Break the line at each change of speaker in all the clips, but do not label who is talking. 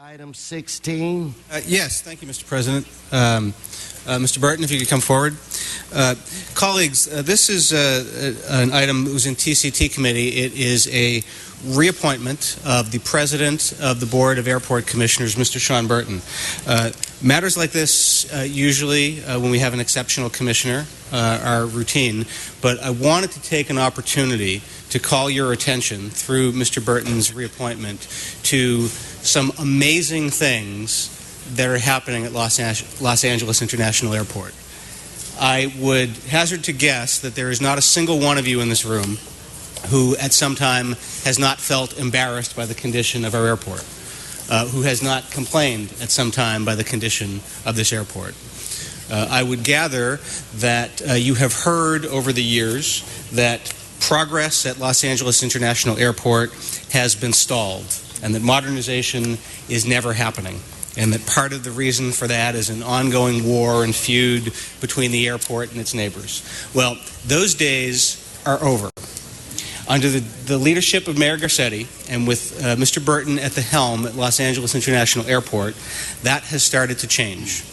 Item 16.
Yes, thank you, Mr. President. Mr. Burton, if you could come forward. Colleagues, this is an item that was in TCT committee. It is a reappointment of the President of the Board of Airport Commissioners, Mr. Sean Burton. Matters like this, usually when we have an exceptional commissioner, are routine, but I wanted to take an opportunity to call your attention through Mr. Burton's reappointment to some amazing things that are happening at Los Angeles International Airport. I would hazard to guess that there is not a single one of you in this room who at some time has not felt embarrassed by the condition of our airport, who has not complained at some time by the condition of this airport. I would gather that you have heard over the years that progress at Los Angeles International Airport has been stalled, and that modernization is never happening, and that part of the reason for that is an ongoing war and feud between the airport and its neighbors. Well, those days are over. Under the leadership of Mayor Garcetti and with Mr. Burton at the helm at Los Angeles International Airport, that has started to change.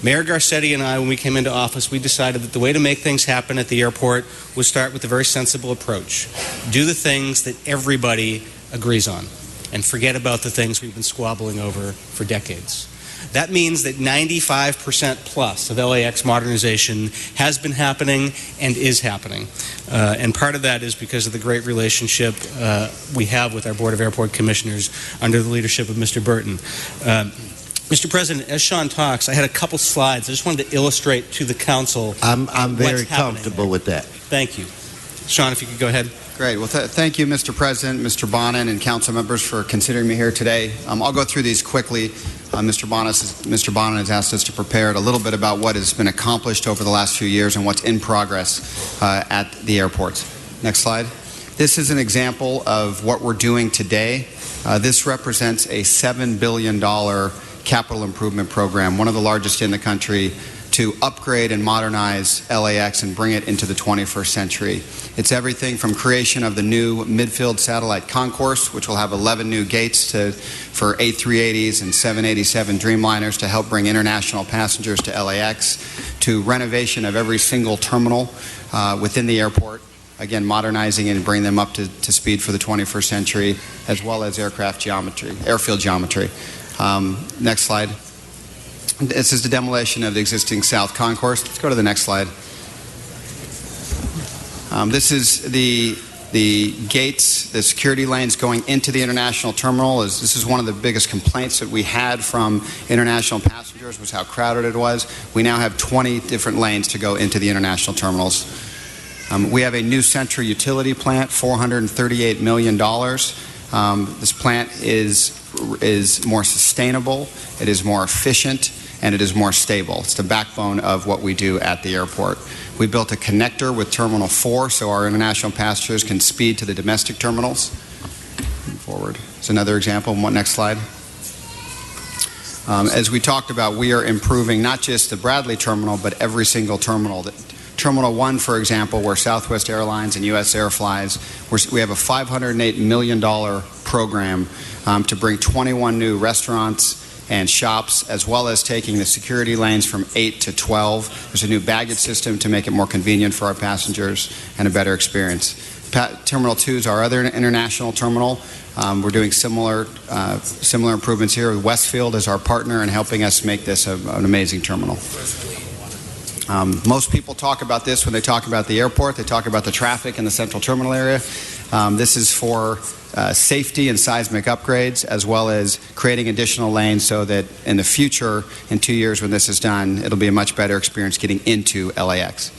Mayor Garcetti and I, when we came into office, we decided that the way to make things happen at the airport was start with a very sensible approach. Do the things that everybody agrees on, and forget about the things we've been squabbling over for decades. That means that 95% plus of LAX modernization has been happening and is happening. And part of that is because of the great relationship we have with our Board of Airport Commissioners under the leadership of Mr. Burton. Mr. President, as Sean talks, I had a couple slides. I just wanted to illustrate to the Council
I'm very comfortable with that.
Thank you. Sean, if you could go ahead.
Great. Well, thank you, Mr. President, Mr. Bonin, and council members for considering me here today. I'll go through these quickly. Mr. Bonin has asked us to prepare a little bit about what has been accomplished over the last few years and what's in progress at the airports. Next slide. This is an example of what we're doing today. This represents a $7 billion capital improvement program, one of the largest in the country, to upgrade and modernize LAX and bring it into the 21st century. It's everything from creation of the new midfield satellite concourse, which will have 11 new gates for A380s and 787 Dreamliners to help bring international passengers to LAX, to renovation of every single terminal within the airport, again, modernizing and bringing them up to speed for the 21st century, as well as airfield geometry. Next slide. This is the demolition of the existing South Concourse. Let's go to the next slide. This is the gates, the security lanes going into the international terminal. This is one of the biggest complaints that we had from international passengers, was how crowded it was. We now have 20 different lanes to go into the international terminals. We have a new central utility plant, $438 million. This plant is more sustainable, it is more efficient, and it is more stable. It's the backbone of what we do at the airport. We built a connector with Terminal 4 so our international passengers can speed to the domestic terminals. Forward. It's another example. Next slide. As we talked about, we are improving not just the Bradley terminal, but every single terminal. Terminal 1, for example, where Southwest Airlines and U.S. Air flies, we have a $508 million program to bring 21 new restaurants and shops, as well as taking the security lanes from 8 to 12. There's a new baggage system to make it more convenient for our passengers and a better experience. Terminal 2 is our other international terminal. We're doing similar improvements here. Westfield is our partner in helping us make this an amazing terminal. Most people talk about this when they talk about the airport. They talk about the traffic in the central terminal area. This is for safety and seismic upgrades, as well as creating additional lanes so that in the future, in 2 years when this is done, it'll be a much better experience getting into LAX.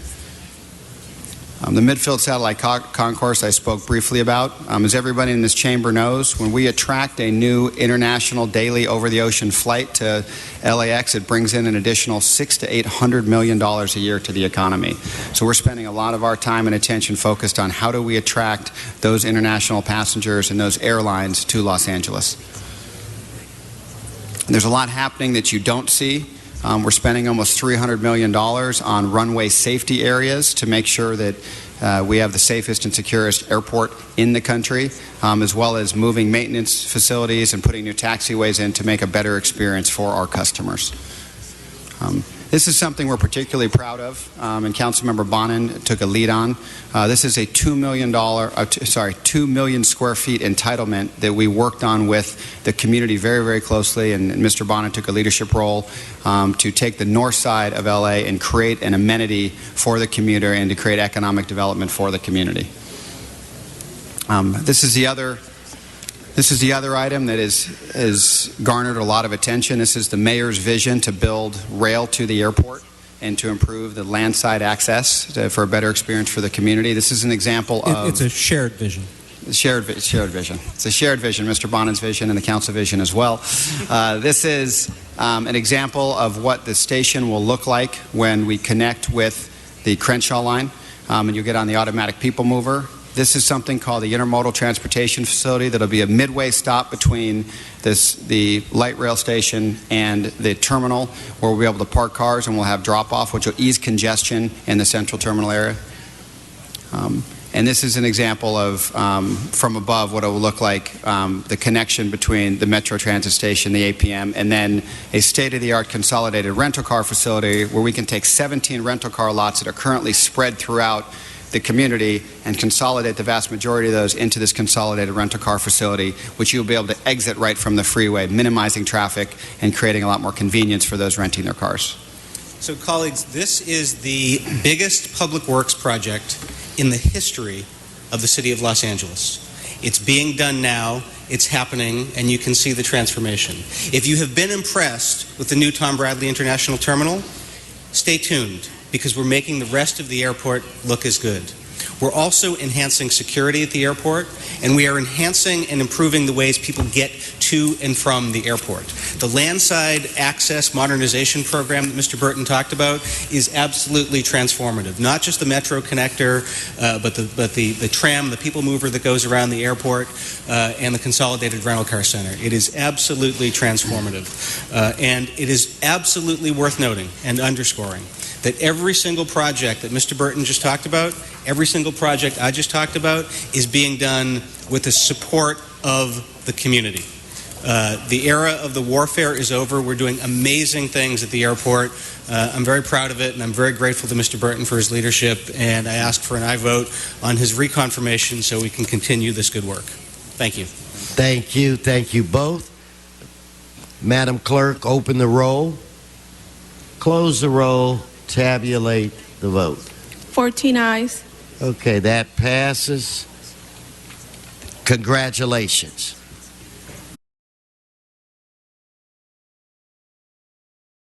The midfield satellite concourse I spoke briefly about. As everybody in this chamber knows, when we attract a new international daily over-the-ocean flight to LAX, it brings in an additional $600 to $800 million a year to the economy. So we're spending a lot of our time and attention focused on how do we attract those international passengers and those airlines to Los Angeles. And there's a lot happening that you don't see. We're spending almost $300 million on runway safety areas to make sure that We have the safest and securest airport in the country, as well as moving maintenance facilities and putting new taxiways in to make a better experience for our customers. This is something we're particularly proud of, and Councilmember Bonin took a lead on. This is a $2 million square feet entitlement that we worked on with the community very, very closely, and Mr. Bonin took a leadership role to take the north side of LA and create an amenity for the commuter and to create economic development for the community. This is the other item that is garnered a lot of attention. This is the mayor's vision to build rail to the airport and to improve the landside access for a better experience for the community. This is an example of...
It's a shared vision.
Shared vision. It's a shared vision, Mr. Bonin's vision and the council vision as well. This is an example of what the station will look like when we connect with the Crenshaw line, and you get on the automatic people mover. This is something called the Intermodal Transportation Facility that will be a midway stop between the light rail station and the terminal, where we'll be able to park cars and we'll have drop-off, which will ease congestion in the central terminal area. And this is an example of, from above, what it will look like, the connection between the Metro Transit Station, the APM, and then a state-of-the-art consolidated rental car facility where we can take 17 rental car lots that are currently spread throughout the community and consolidate the vast majority of those into this consolidated rental car facility, which you'll be able to exit right from the freeway, minimizing traffic and creating a lot more convenience for those renting their cars.
So, colleagues, this is the biggest public works project in the history of the city of Los Angeles. It's being done now, it's happening, and you can see the transformation. If you have been impressed with the new Tom Bradley International Terminal, stay tuned, because we're making the rest of the airport look as good. We're also enhancing security at the airport, and we are enhancing and improving the ways people get to and from the airport. The landside access modernization program that Mr. Burton talked about is absolutely transformative. Not just the Metro connector, but the tram, the people mover that goes around the airport, and the consolidated rental car center. It is absolutely transformative. And it is absolutely worth noting and underscoring that every single project that Mr. Burton just talked about, every single project I just talked about, is being done with the support of the community. The era of the warfare is over. We're doing amazing things at the airport. I'm very proud of it, and I'm very grateful to Mr. Burton for his leadership, and I ask for an aye vote on his reconfirmation so we can continue this good work. Thank you.
Thank you. Thank you both. Madam Clerk, open the roll, close the roll, tabulate the vote.
14 ayes.
Okay, that passes. Congratulations.